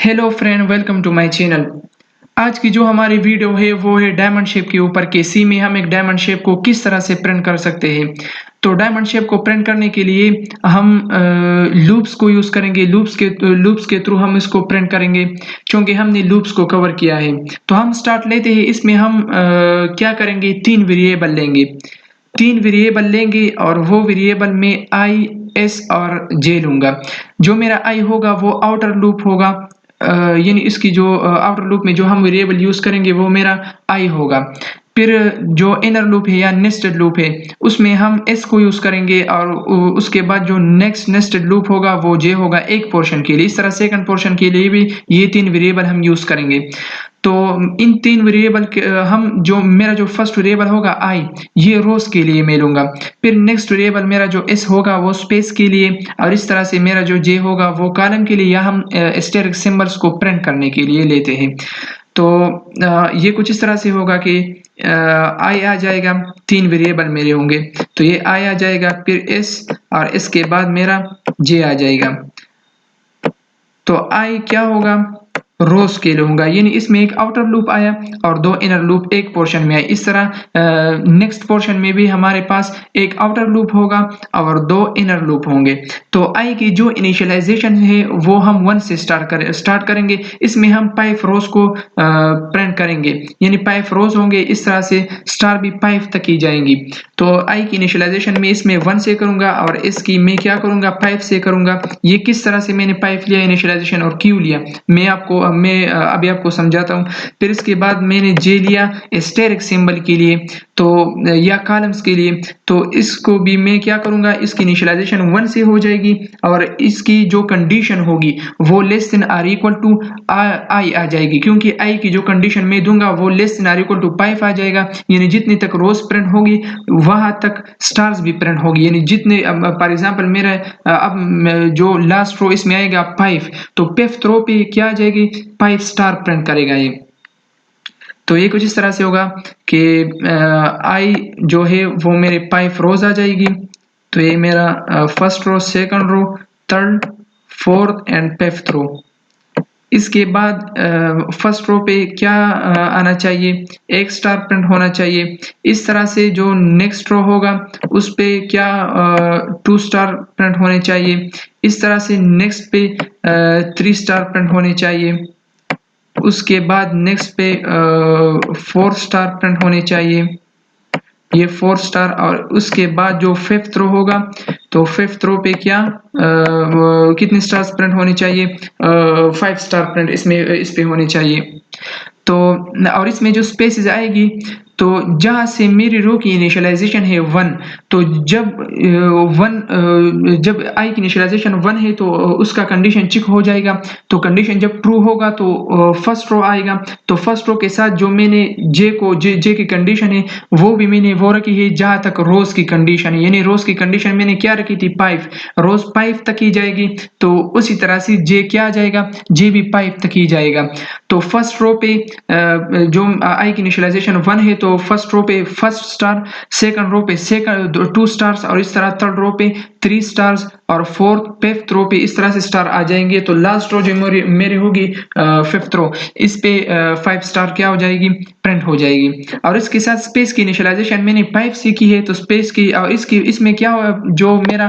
Hello friend, welcome to my channel. आज की जो हमारी वीडियो है वो है डायमंड शेप के ऊपर के सी में हम एक डायमंड शेप को किस तरह से प्रिंट कर सकते हैं। तो डायमंड शेप को प्रिंट करने के लिए हम लूप्स को यूज करेंगे। लूप्स के थ्रू हम इसको प्रिंट करेंगे क्योंकि हमने लूप्स को कवर किया है। तो हम स्टार्ट लेते हैं। इसमें हम क्या करेंगे, तीन वेरिएबल लेंगे और वो वेरिएबल में आई, एस और जे लूंगा। जो मेरा आई होगा वो आउटर लूप होगा, यानी इसकी जो आउटर लूप में जो हम वेरिएबल यूज करेंगे वो मेरा आई होगा। फिर जो इनर लूप है या नेस्टेड लूप है उसमें हम एस को यूज करेंगे और उसके बाद जो नेक्स्ट नेस्टेड लूप होगा वो जे होगा एक पोर्शन के लिए। इस तरह सेकंड पोर्शन के लिए भी ये तीन वेरिएबल हम यूज करेंगे। तो इन तीन वेरिएबल के हम जो मेरा जो फर्स्ट वेरिएबल होगा आई, ये रोज के लिए मैं लूंगा। फिर नेक्स्ट वेरिएबल मेरा जो एस होगा वो स्पेस के लिए, और इस तरह से मेरा जो जे होगा वो कॉलम के लिए, या हम एस्टेरिक सिंबल्स को प्रिंट करने के लिए लेते हैं। तो ये कुछ इस तरह से होगा कि आई आ जाएगा, तीन वेरिएबल मेरे होंगे तो ये आई आ जाएगा, फिर एस और एस के बाद मेरा जे आ जाएगा। तो आई क्या होगा, रोज के लिए होगा, यानी इसमें एक आउटर लूप आया और दो इनर लूप एक पोर्शन में आए। इस तरह नेक्स्ट पोर्शन में भी हमारे पास एक आउटर लूप होगा और दो इनर लूप होंगे। तो आई की जो इनिशियलाइजेशन है वो हम 1 से स्टार्ट करेंगे। इसमें हम 5 रोज को प्रिंट करेंगे, यानी 5 रोज होंगे। इस तरह से स्टार भी 5 तक की जाएंगी। तो आई की इनिशियलाइजेशन में इसमें 1 से करूंगा और इसकी मैं क्या करूंगा, 5 से करूंगा। ये किस तरह से मैंने 5 लिया इनिशियलाइजेशन और क्यों लिया मैं अभी आपको समझाता हूँ। फिर इसके बाद मैंने जे लिया एस्टेरिक सिंबल के लिए, तो या कॉलम्स के लिए। तो इसको भी मैं क्या करूंगा, इसकी इनिशियलाइजेशन 1 से हो जाएगी और इसकी जो कंडीशन होगी वो less than or equal to I आ जाएगी, क्योंकि आई की जो कंडीशन मैं दूंगा वो less than or equal to 5 आ जाएगा। यानी जितनी तक रोज प्रिंट होगी वहां तक स्टार्स भी प्रिंट होगी। यानी जितने, फॉर एग्जांपल मेरा जो लास्ट रो इसमें आएगा 5, तो 5th रो पे क्या आ जाएगी, 5 स्टार प्रिंट करेगा ये। तो ये कुछ इस तरह से होगा कि आई जो है वो मेरे 5 रोज आ जाएगी। तो ये मेरा first row, second row, third, fourth and 5th row. इसके बाद फर्स्ट रो पे क्या आना चाहिए, एक स्टार प्रिंट होना चाहिए। इस तरह से जो नेक्स्ट रो होगा उस पे क्या 2 स्टार प्रिंट होने चाहिए। इस तरह से नेक्स्ट पे 3 स्टार प्रिंट होने चाहिए। उसके बाद नेक्स्ट पे 4 स्टार प्रिंट होने चाहिए, ये 4 स्टार। और उसके बाद जो 5th रो होगा तो 5th रो पे क्या कितने स्टार्स प्रिंट होने चाहिए, 5 स्टार प्रिंट इसमें इस पे होने चाहिए। तो और इसमें जो स्पेसेस आएगी, तो जहां से मेरी रो की इनिशियलाइजेशन है 1, तो जब आई की इनिशियलाइजेशन 1 है तो उसका कंडीशन चेक हो जाएगा। तो कंडीशन जब ट्रू होगा तो फर्स्ट रो आएगा। तो फर्स्ट रो के साथ जो मैंने जे की कंडीशन है वो भी मैंने वो रखी है जहां तक रोज की कंडीशन है, यानी रोज की कंडीशन मैंने क्या रखी थी, 5 रोज 5 तक ही जाएगी। तो उसी तरह से जे क्या आ जाएगा, जे भी 5 तक ही जाएगा। तो फर्स्ट रो पे जो आई की इनिशियलाइजेशन 1 है तो फर्स्ट रो पे फर्स्ट स्टार, सेकंड रो पे सेकंड 2 स्टार्स, और इस तरह थर्ड रो पे 3 स्टार्स और फोर्थ 5th रो पे इस तरह से स्टार आ जाएंगे। तो लास्ट रो जो मेरी होगी 5th रो, इस पे 5 स्टार क्या हो जाएगी, प्रिंट हो जाएगी। और इसके साथ स्पेस की इनिशियलाइजेशन मैंने 5 से की है, तो स्पेस की और इसमें क्या जो मेरा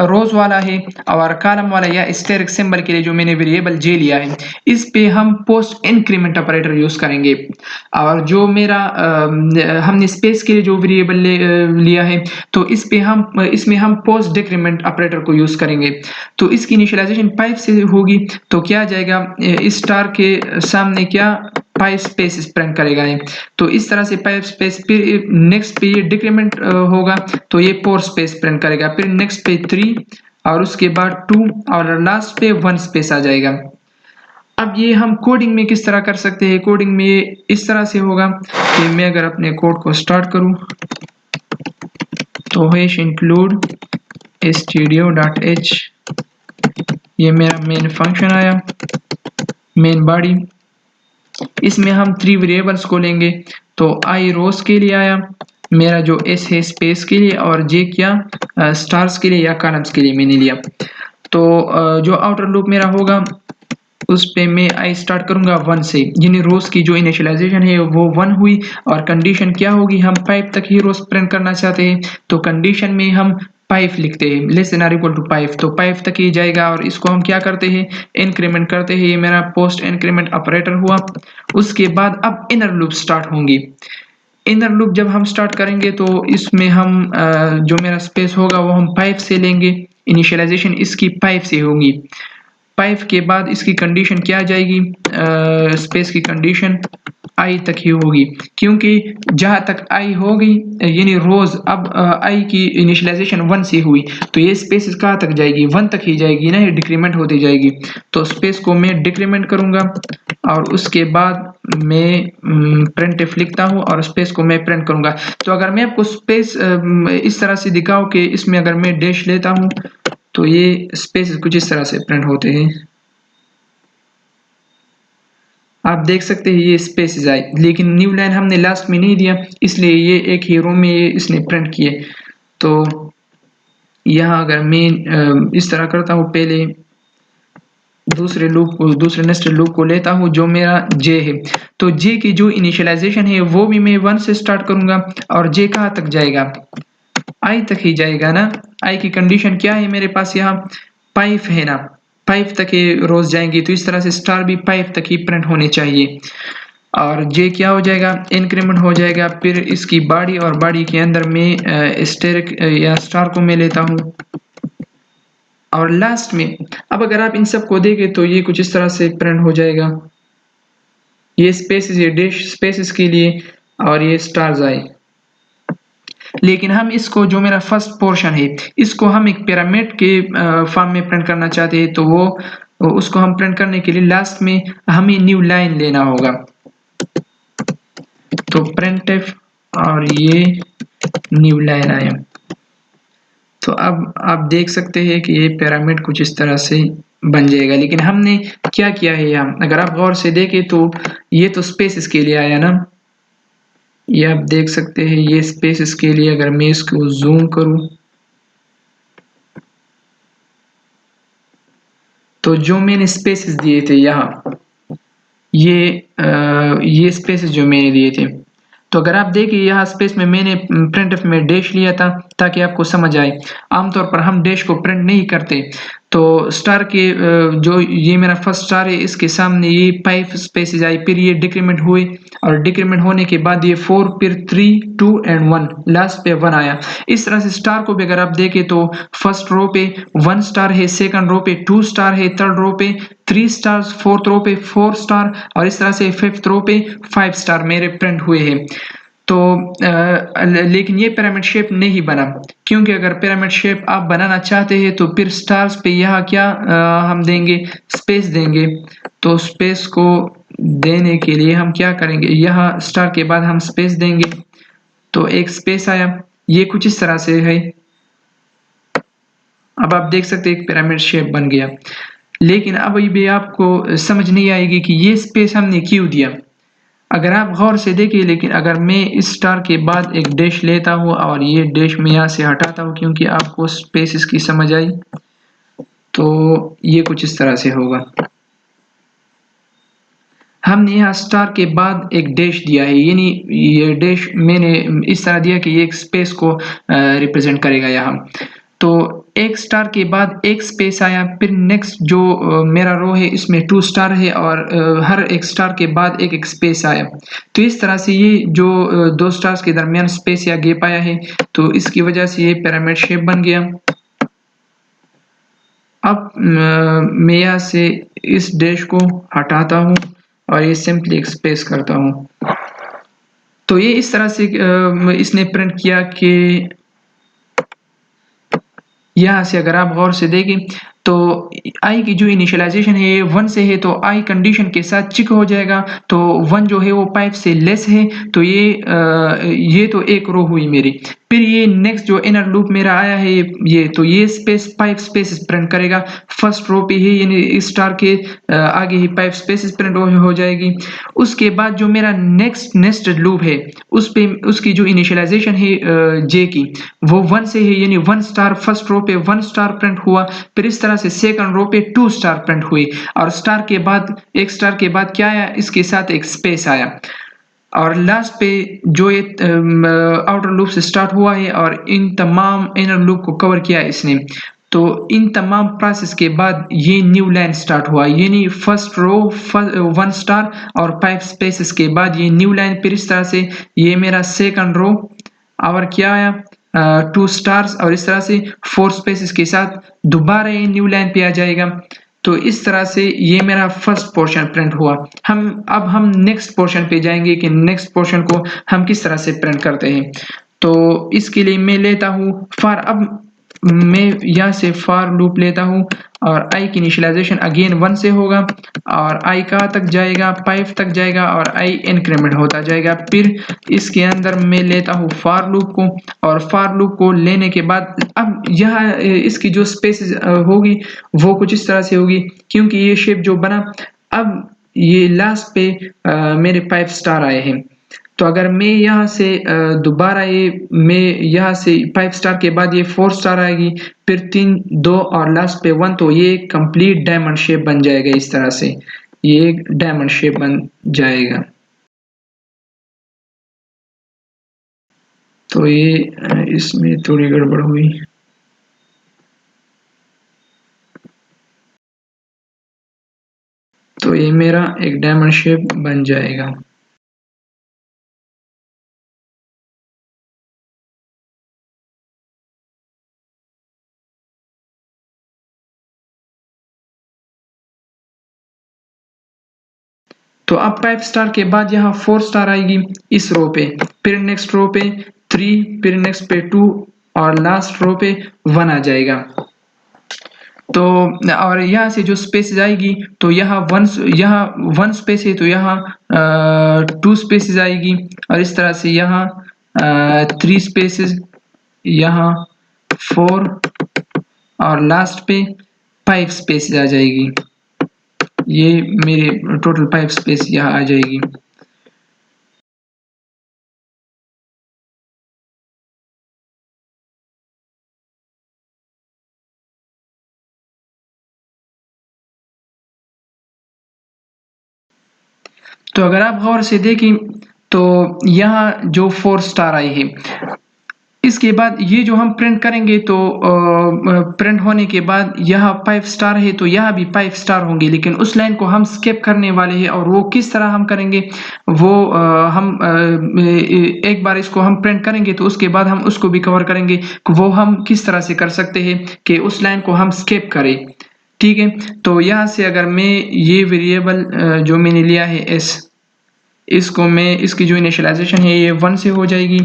रोज वाला है और कॉलम वाला या एस्टेरिक सिंबल के लिए जो मैंने वेरिएबल जे लिया है, इस पे हम पोस्ट इंक्रीमेंट ऑपरेटर यूज करेंगे। और जो मेरा हमने स्पेस के लिए जो वेरिएबल लिया है तो इसमें हम पोस्ट डिक्रीमेंट ऑपरेटर को यूज करेंगे। तो इसकी इनिशियलाइजेशन 5 से होगी तो क्या आ जाएगा, इस स्टार के सामने क्या 5 स्पेस प्रिंट करेगा ये। तो इस तरह से 5 स्पेस, फिर नेक्स्ट पे ये डिक्रीमेंट होगा तो ये 4 स्पेस प्रिंट करेगा, फिर नेक्स्ट पे 3 और उसके बाद 2 और लास्ट पे 1 स्पेस आ जाएगा। अब ये हम कोडिंग में किस तरह कर सकते हैं, कोडिंग में ये इस तरह से होगा कि मैं अगर अपने कोड को स्टार्ट करूं तो हैश इंक्लूड stdio.h, ये मेरा मेन फंक्शन आया, मेन बॉडी। इसमें हम 3 वेरिएबल्स को लेंगे। तो आई रोज के लिए आया, मेरा जो एस है स्पेस के लिए, और जे क्या स्टार्स के लिए या कॉलम्स के लिए मैंने लिया। तो जो आउटर लूप मेरा होगा उस पे मैं आई स्टार्ट करूँगा 1 से, यानी रोज़ की जो इनिशियलाइज़ेशन है वो 1 हुई और कंडीशन क्या होगी, हम 5 तक ही रोज़ प्रिंट करना चाहते हैं, तो कंडीशन में हम 5 लिखते हैं, लेस देन और इक्वल टू 5, तो 5 तक ही जाएगा और इसको हम क्या करते हैं, इंक्रीमेंट करते हैं, ये मेरा पोस्ट इंक्रीमेंट ऑपरेटर हुआ। उसके बाद अब इनर लूप स्टार्ट होंगी। इनर लूप जब हम स्टार्ट करेंगे तो इसमें हम जो मेरा स्पेस होगा वो हम 5 से लेंगे, इनिशियलाइज़ेशन इसकी 5 से होगी। 5 के बाद इसकी कंडीशन क्या आ जाएगी, स्पेस की कंडीशन आई तक ही होगी, क्योंकि जहाँ तक आई होगी यानी रोज़ अब आई की इनिशियलाइज़ेशन 1 से हुई, तो ये स्पेस कहाँ तक जाएगी, 1 तक ही जाएगी ना, ये डिक्रीमेंट होती जाएगी। तो स्पेस को मैं डिक्रीमेंट करूँगा और उसके बाद मैं प्रिंटफ लिखता हूँ और स्पेस को मैं प्रिंट करूँगा। तो अगर मैं आपको स्पेस इस तरह से दिखाऊँ कि इसमें अगर मैं डैश लेता हूँ तो ये स्पेस कुछ इस तरह से प्रिंट होते हैं। आप देख सकते हैं ये स्पेसेस आए, लेकिन न्यू लाइन हमने लास्ट में नहीं दिया, इसलिए ये एक ही रो में ये इसने प्रिंट किए। तो यहाँ अगर मैं इस तरह करता हूँ, पहले दूसरे नेस्टेड लूप को लेता हूँ जो मेरा जे है, तो जे की जो इनिशियलाइजेशन है वो भी मैं 1 से स्टार्ट करूँगा और जे कहाँ तक जाएगा, आई तक ही जाएगा ना। आई की कंडीशन क्या है मेरे पास, यहाँ 5 है ना, 5 तक ये रोज जाएंगी, तो इस तरह से स्टार भी 5 तक ही प्रिंट होने चाहिए। और जे क्या हो जाएगा, इंक्रीमेंट हो जाएगा, फिर इसकी बॉडी और बॉडी के अंदर में स्टेरिक या स्टार को मैं लेता हूँ और लास्ट में अब अगर आप इन सब को देखें तो ये कुछ इस तरह से प्रिंट हो जाएगा, ये स्पेसेस, ये डैश स्पेसेस के लिए और ये स्टार्स आए। लेकिन हम इसको जो मेरा फर्स्ट पोर्शन है इसको हम एक पिरामिड के फॉर्म में प्रिंट करना चाहते हैं, तो वो उसको हम प्रिंट करने के लिए लास्ट में हमें न्यू लाइन लेना होगा। तो printf और ये न्यू लाइन आया, तो अब आप देख सकते हैं कि ये पिरामिड कुछ इस तरह से बन जाएगा। लेकिन हमने क्या किया है यहाँ, अगर आप गौर से देखें तो ये तो स्पेसेस के लिए आया ना, ये आप देख सकते हैं ये स्पेसेस के लिए। अगर मैं इसको जूम करूं तो जो मैंने स्पेसेस दिए थे यहाँ, ये स्पेसेस जो मैंने दिए थे, तो अगर आप देखिए यहाँ स्पेस में मैंने प्रिंटफ में डैश लिया था ताकि आपको समझ आए। आमतौर पर हम डैश को प्रिंट नहीं करते, तो स्टार के जो ये मेरा फर्स्ट स्टार है इसके सामने ये 5 स्पेसेस आई, फिर ये डिक्रीमेंट हुए और डिक्रीमेंट होने के बाद ये 4, फिर 3, 2 एंड 1, लास्ट पे 1 आया। इस तरह से स्टार को भी अगर आप देखें तो फर्स्ट रो पे 1 स्टार है, सेकंड रो पे 2 स्टार है, थर्ड रो पे 3 स्टार्स, फोर्थ रो पे 4 स्टार और इस तरह से फिफ्थ रो पे 5 स्टार मेरे प्रिंट हुए हैं। तो लेकिन ये पिरामिड शेप नहीं बना, क्योंकि अगर पिरामिड शेप आप बनाना चाहते हैं तो फिर स्टार्स पे यहाँ क्या हम देंगे, स्पेस देंगे। तो स्पेस को देने के लिए हम क्या करेंगे, यहाँ स्टार के बाद हम स्पेस देंगे, तो एक स्पेस आया, ये कुछ इस तरह से है। अब आप देख सकते हैं एक पिरामिड शेप बन गया। लेकिन अब ये भी आपको समझ नहीं आएगी कि ये स्पेस हमने क्यों दिया, अगर आप गौर से देखिए। लेकिन अगर मैं इस स्टार के बाद एक डैश लेता हूँ और ये डैश मैं यहाँ से हटाता हूँ, क्योंकि आपको स्पेस की समझ आई, तो ये कुछ इस तरह से होगा। हमने यहाँ स्टार के बाद एक डैश दिया है, यानी ये डैश मैंने इस तरह दिया कि ये एक स्पेस को रिप्रेजेंट करेगा यहाँ। तो एक स्टार के बाद एक स्पेस आया, फिर नेक्स्ट जो मेरा रो है इसमें 2 स्टार है और हर एक स्टार के बाद एक एक स्पेस आया। तो इस तरह से ये जो 2 स्टार्स के दरमियान स्पेस या गैप आया है, तो इसकी वजह से ये पिरामिड शेप बन गया। अब मैं यहाँ से इस डैश को हटाता हूँ और ये सिंपली एक स्पेस करता हूँ। तो ये इस तरह से इसने प्रिंट किया कि यहाँ से अगर आप गौर से देखें तो आई की जो इनिशियलाइजेशन है 1 से है, तो आई कंडीशन के साथ चिक हो जाएगा, तो 1 जो है वो 5 से लेस है, तो ये तो एक रो हुई मेरी। फिर ये नेक्स्ट जो इनर लूप मेरा आया है ये तो ये स्पेस 5 स्पेसेस प्रिंट करेगा फर्स्ट रो पे ही, यानी स्टार के आगे ही 5 स्पेसेस प्रिंट हो जाएगी। उसके बाद जो मेरा नेक्स्ट नेस्टेड लूप है उस पे उसकी जो इनिशियलाइजेशन है जे की वो 1 से है, यानी 1 स्टार फर्स्ट रो पे 1 स्टार प्रिंट हुआ, फिर इस तरह से सेकंड रो पे 2 स्टार प्रिंट हुई और स्टार के बाद एक स्टार के बाद क्या आया, इसके साथ एक स्पेस आया और लास्ट पे जो ये आउटर लूप से स्टार्ट हुआ है और इन तमाम इनर लूप को कवर किया है इसने। तो इन तमाम प्रोसेस के बाद ये न्यू लाइन स्टार्ट हुआ, यानी फर्स्ट रो 1 स्टार और 5 स्पेसेस के बाद ये न्यू लाइन, फिर इस तरह से ये मेरा सेकंड रो और क्या आया 2 स्टार्स और इस तरह से 4 स्पेसेस के साथ दोबारा ये न्यू लाइन पे आ जाएगा। तो इस तरह से ये मेरा फर्स्ट पोर्शन प्रिंट हुआ। हम नेक्स्ट पोर्शन पे जाएंगे कि नेक्स्ट पोर्शन को हम किस तरह से प्रिंट करते हैं। तो इसके लिए मैं लेता हूँ फॉर, अब मैं यहाँ से फॉर लूप लेता हूँ और i की इनिशियलाइजेशन अगेन 1 से होगा और i कहाँ तक जाएगा 5 तक जाएगा और i इंक्रीमेंट होता जाएगा। फिर इसके अंदर मैं लेता हूँ फॉर लूप को और फॉर लूप को लेने के बाद अब यहाँ इसकी जो स्पेस होगी वो कुछ इस तरह से होगी, क्योंकि ये शेप जो बना अब ये लास्ट पे मेरे 5 स्टार आए हैं। तो अगर मैं यहाँ से दोबारा ये मैं यहाँ से 5 स्टार के बाद ये 4 स्टार आएगी, फिर 3 2 और लास्ट पे 1, तो ये कंप्लीट डायमंड शेप बन जाएगा। इस तरह से ये एक डायमंड शेप बन जाएगा। तो ये इसमें थोड़ी गड़बड़ हुई। तो ये मेरा एक डायमंड शेप बन जाएगा। तो अब 5 स्टार के बाद यहाँ 4 स्टार आएगी इस रो पे, फिर नेक्स्ट रो पे 3, फिर नेक्स्ट पे 2 और लास्ट रो पे 1 आ जाएगा। तो और यहाँ से जो स्पेस आएगी तो यहाँ वन स्पेस है तो यहाँ 2 स्पेसेस आएगी और इस तरह से यहाँ 3 स्पेसेस, यहाँ 4 और लास्ट पे 5 स्पेसेस आ जाएगी। ये मेरे टोटल 5 स्पेस यहाँ आ जाएगी। तो अगर आप गौर से देखें तो यहाँ जो 4 स्टार आई है, इसके बाद ये जो हम प्रिंट करेंगे तो प्रिंट होने के बाद यहाँ 5 स्टार है तो यहाँ भी 5 स्टार होंगे, लेकिन उस लाइन को हम स्किप करने वाले हैं और वो किस तरह हम करेंगे वो एक बार इसको हम प्रिंट करेंगे तो उसके बाद हम उसको भी कवर करेंगे कि वो हम किस तरह से कर सकते हैं कि उस लाइन को हम स्किप करें। ठीक है, तो यहाँ से अगर मैं ये वेरिएबल जो मैंने लिया है s, इसको मैं इसकी जो इनिशियलाइजेशन है ये 1 से हो जाएगी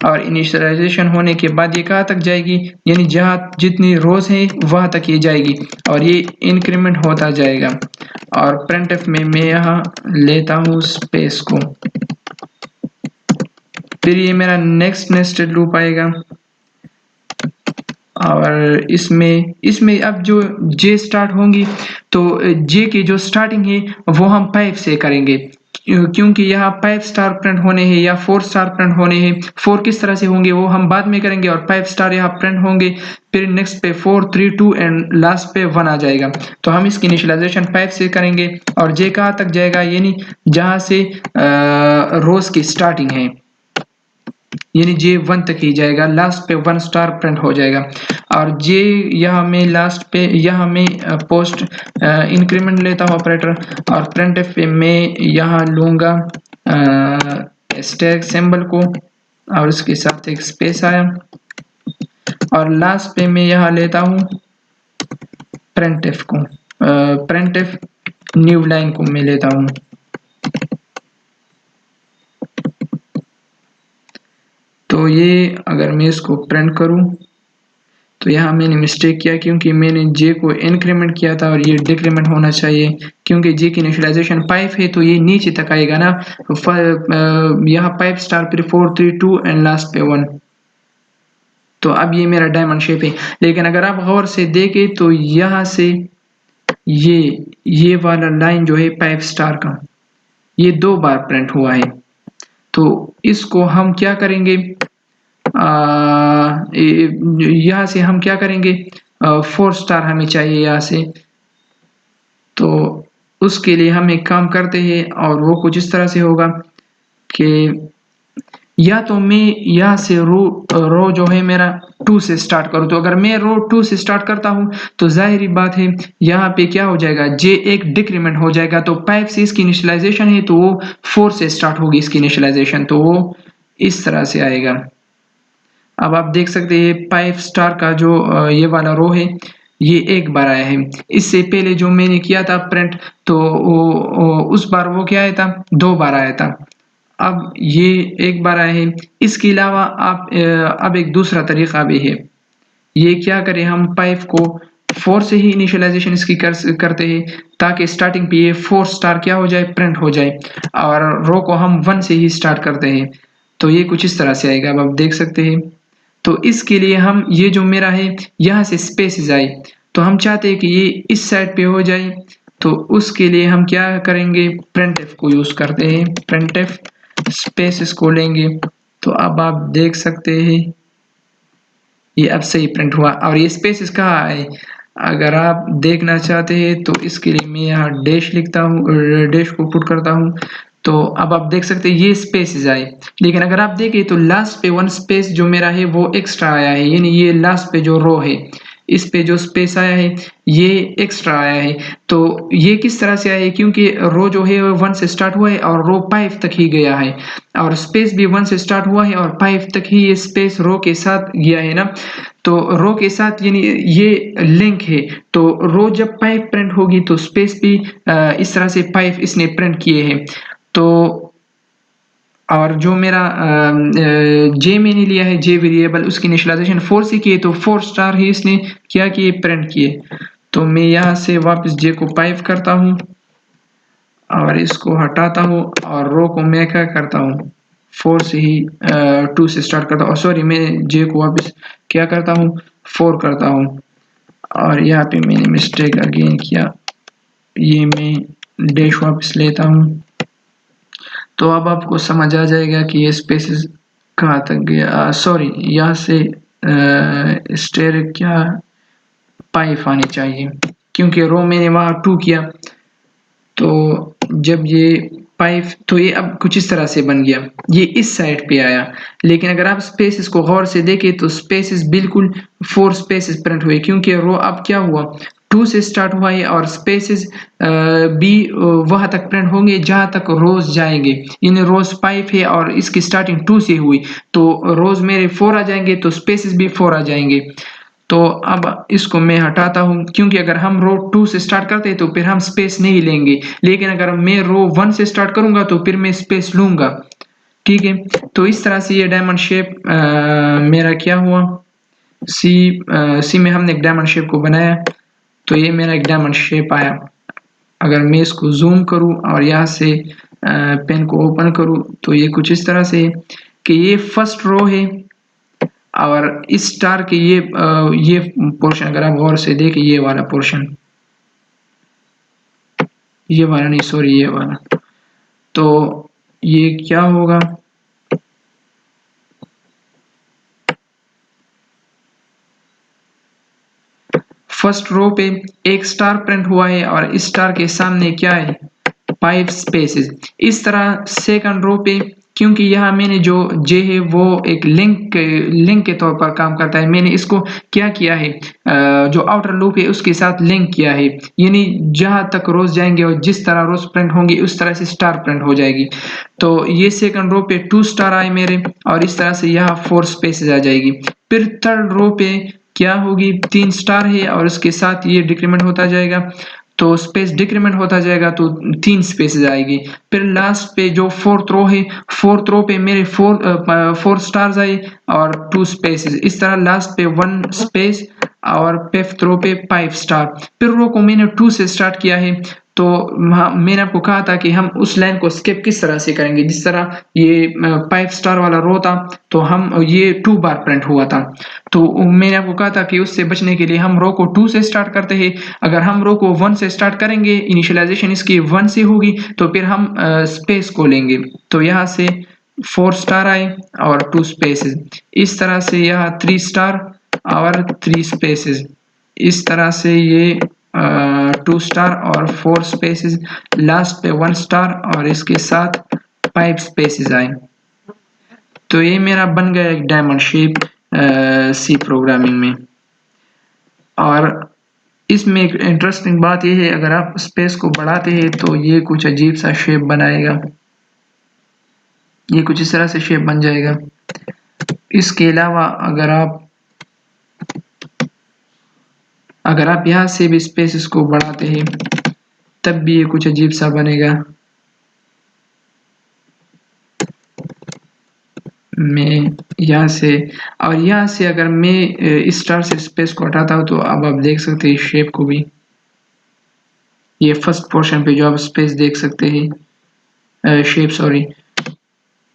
और इनिशियलाइजेशन होने के बाद ये कहाँ तक जाएगी, यानी जहाँ जितनी रोज है वहाँ तक ये जाएगी और ये इंक्रीमेंट होता जाएगा। और प्रिंटफ में मैं यहाँ लेता हूँ स्पेस को, फिर ये मेरा नेक्स्ट नेस्टेड लूप आएगा और इसमें अब जो जे स्टार्ट होंगी तो जे की जो स्टार्टिंग है वो हम 5 से करेंगे, क्योंकि यहाँ 5 स्टार प्रिंट होने हैं या 4 स्टार प्रिंट होने हैं। 4 किस तरह से होंगे वो हम बाद में करेंगे और 5 स्टार यहाँ प्रिंट होंगे, फिर नेक्स्ट पे 4 3 2 एंड लास्ट पे 1 आ जाएगा। तो हम इसकी इनिशियलाइजेशन 5 से करेंगे और जे कहाँ तक जाएगा, यानी जहाँ से रोज की स्टार्टिंग है, यानी जे 1 तक ही जाएगा, लास्ट पे 1 स्टार प्रिंट हो जाएगा। और जे यहाँ में लास्ट पे यहाँ में पोस्ट इंक्रीमेंट लेता हूँ ऑपरेटर और प्रिंटफ पे मैं यहाँ लूँगा स्टैक सिंबल को और उसके साथ एक स्पेस आया और लास्ट पे मैं यहाँ लेता हूँ प्रिंटफ को, प्रिंटफ न्यू लाइन को मैं लेता हूँ। तो ये अगर मैं इसको प्रिंट करूं तो यहाँ मैंने मिस्टेक किया, क्योंकि मैंने जे को इंक्रीमेंट किया था और ये डिक्रीमेंट होना चाहिए, क्योंकि जे की इनिशियलाइजेशन 5 है तो ये नीचे तक आएगा ना। यहाँ 5 स्टार फिर 4 3 2 एंड लास्ट पे 1। तो अब ये मेरा डायमंड शेप है। लेकिन अगर आप गौर से देखें तो यहाँ से ये वाला लाइन जो है 5 स्टार का, ये 2 बार प्रिंट हुआ है। तो इसको हम क्या करेंगे, यहाँ से हम क्या करेंगे, 4 स्टार हमें चाहिए यहाँ से। तो उसके लिए हम एक काम करते हैं और वो कुछ इस तरह से होगा कि या तो मैं यहाँ से रो जो है मेरा 2 से स्टार्ट करूँ। तो अगर मैं रो 2 से स्टार्ट करता हूँ तो जाहिर बात है यहाँ पे क्या हो जाएगा, जे एक डिक्रीमेंट हो जाएगा। तो 5 से इसकी इनिशियलाइजेशन है तो वो 4 से स्टार्ट होगी इसकी इनिशियलाइजेशन, तो वो इस तरह से आएगा। अब आप देख सकते हैं 5 स्टार का जो ये वाला रो है ये एक बार आया है। इससे पहले जो मैंने किया था प्रिंट तो उस बार वो क्या आया था, 2 बार आया था। अब ये एक बार आया है। इसके अलावा आप अब एक दूसरा तरीका भी है। ये क्या करें, हम 5 को 4 से ही इनिशियलाइजेशन इसकी करते हैं ताकि स्टार्टिंग पे ये 4 स्टार क्या हो जाए, प्रिंट हो जाए, और रो को हम 1 से ही स्टार्ट करते हैं। तो ये कुछ इस तरह से आएगा, अब आप देख सकते हैं। तो इसके लिए हम ये जो मेरा है यहाँ से स्पेसेस आए तो हम चाहते हैं कि ये इस साइड पे हो जाए। तो उसके लिए हम क्या करेंगे, printf को यूज करते हैं। printf स्पेसेस को लेंगे तो अब आप देख सकते हैं ये अब सही प्रिंट हुआ। और ये स्पेसेस कहाँ है, अगर आप देखना चाहते हैं तो इसके लिए मैं यहाँ डैश लिखता हूँ, डैश को पुट करता हूँ। तो अब आप देख सकते हैं ये स्पेसेस आए। लेकिन अगर आप देखें तो लास्ट पे 1 स्पेस जो मेरा है वो एक्स्ट्रा आया है, यानी ये लास्ट पे जो रो है इस पे जो स्पेस आया है ये एक्स्ट्रा आया है। तो ये किस तरह से आया है, क्योंकि रो जो है 1 से स्टार्ट हुआ है और रो 5 तक ही गया है, और स्पेस भी 1 से स्टार्ट हुआ है और 5 तक ही ये स्पेस रो के साथ गया है ना। तो रो के साथ यानी ये लिंक है। तो रो जब 5 प्रिंट होगी तो स्पेस भी इस तरह से 5 इसने प्रिंट किए हैं। तो और जो मेरा जे मैंने लिया है, जे वेरिएबल, उसकी इनिशियलाइजेशन 4 से की है तो 4 स्टार ही इसने क्या किए, प्रिंट किए। तो मैं यहाँ से वापस जे को 5 करता हूँ और इसको हटाता हूँ और रो को मैं क्या करता हूँ 4 से ही 2 से स्टार्ट करता हूँ। सॉरी, मैं जे को वापस क्या करता हूँ 4 करता हूँ, और यहाँ पे मैंने मिस्टेक अगेन किया, ये मैं डैश वापस लेता हूँ। तो अब आपको समझ आ जाएगा कि ये स्पेसेस कहाँ तक गया। सॉरी, यहाँ से स्टेर क्या 5 आनी चाहिए, क्योंकि रो मैंने वहाँ 2 किया। तो जब ये 5, तो ये अब कुछ इस तरह से बन गया, ये इस साइड पे आया। लेकिन अगर आप स्पेसेस को गौर से देखें तो स्पेसेस बिल्कुल 4 स्पेसेस प्रिंट हुए, क्योंकि रो अब क्या हुआ 2 से स्टार्ट हुआ है और स्पेसेस भी वहां तक प्रिंट होंगे जहां तक रोज जाएंगे। इन रोज 5 है और इसकी स्टार्टिंग 2 से हुई, तो रोज मेरे 4 आ जाएंगे तो स्पेसेस भी 4 आ जाएंगे। तो अब इसको मैं हटाता हूँ, क्योंकि अगर हम रो 2 से स्टार्ट करते हैं तो फिर हम स्पेस नहीं लेंगे, लेकिन अगर मैं रो 1 से स्टार्ट करूंगा तो फिर मैं स्पेस लूंगा। ठीक है, तो इस तरह से ये डायमंड शेप मेरा क्या हुआ, सी में हमने एक डायमंड शेप को बनाया, तो ये मेरा एक डायमंड शेप आया। अगर मैं इसको जूम करूं और यहाँ से पेन को ओपन करूं तो ये कुछ इस तरह से है कि ये फर्स्ट रो है, और इस स्टार के ये पोर्शन अगर आप गौर से देखें, ये वाला पोर्शन, ये वाला नहीं, सॉरी, ये वाला। तो ये क्या होगा, फर्स्ट रो पे एक स्टार प्रिंट हुआ है और इस स्टार के सामने क्या है 5 स्पेसेस। इस तरह सेकंड रो पे, क्योंकि यहाँ मैंने जो जे है वो एक लिंक के तौर पर काम करता है, मैंने इसको क्या किया है, जो आउटर लूप है उसके साथ लिंक किया है, यानी जहाँ तक रोज जाएंगे और जिस तरह रोज प्रिंट होंगे उस तरह से स्टार प्रिंट हो जाएगी। तो ये सेकंड रो पे 2 स्टार आए मेरे, और इस तरह से यहाँ 4 स्पेसेस आ जाएगी। फिर थर्ड रो पे क्या होगी, 3 स्टार है और उसके साथ ये डिक्रीमेंट होता जाएगा, तो स्पेस डिक्रीमेंट होता जाएगा तो 3 स्पेसेस आएगी। फिर लास्ट पे जो फोर्थ रो है, फोर्थ रो पे मेरे 4 स्टार्स आए और 2 स्पेसेस। इस तरह लास्ट पे 1 स्पेस और फिफ्थ रो पे 5 स्टार। फिर रो को मैंने 2 से स्टार्ट किया है तो मैंने आपको कहा था कि हम उस लाइन को स्किप किस तरह से करेंगे, जिस तरह ये 5 स्टार वाला रो था तो हम ये 2 बार प्रिंट हुआ था। तो मैंने आपको कहा था कि उससे बचने के लिए हम रो को 2 से स्टार्ट करते हैं। अगर हम रो को 1 से स्टार्ट करेंगे, इनिशियलाइजेशन इसकी 1 से होगी, तो फिर हम स्पेस को लेंगे। तो यहाँ से 4 स्टार आए और 2 स्पेसेस। इस तरह से यहाँ 3 स्टार और 3 स्पेसेस। इस तरह से ये 2 स्टार और 4 स्पेसेस, लास्ट पे 1 स्टार और इसके साथ 5 स्पेसेस आए। तो ये मेरा बन गया एक डायमंड शेप सी प्रोग्रामिंग में। और इसमें एक इंटरेस्टिंग बात यह है, अगर आप स्पेस को बढ़ाते हैं तो ये कुछ अजीब सा शेप बनाएगा, ये कुछ इस तरह से शेप बन जाएगा। इसके अलावा अगर आप यहाँ से भी स्पेसेस को बढ़ाते हैं तब भी ये कुछ अजीब सा बनेगा। मैं यहाँ से और यहाँ से अगर मैं इस स्टार से स्पेस को हटाता हूँ तो अब आप देख सकते हैं शेप को भी। ये फर्स्ट पोर्शन पे जो आप स्पेस देख सकते हैं, शेप सॉरी।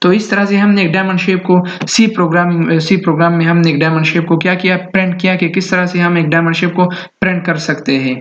तो इस तरह से हमने एक डायमंड शेप को सी प्रोग्राम में हमने एक डायमंड शेप को क्या किया, प्रिंट किया कि किस तरह से हम एक डायमंड शेप को प्रिंट कर सकते हैं।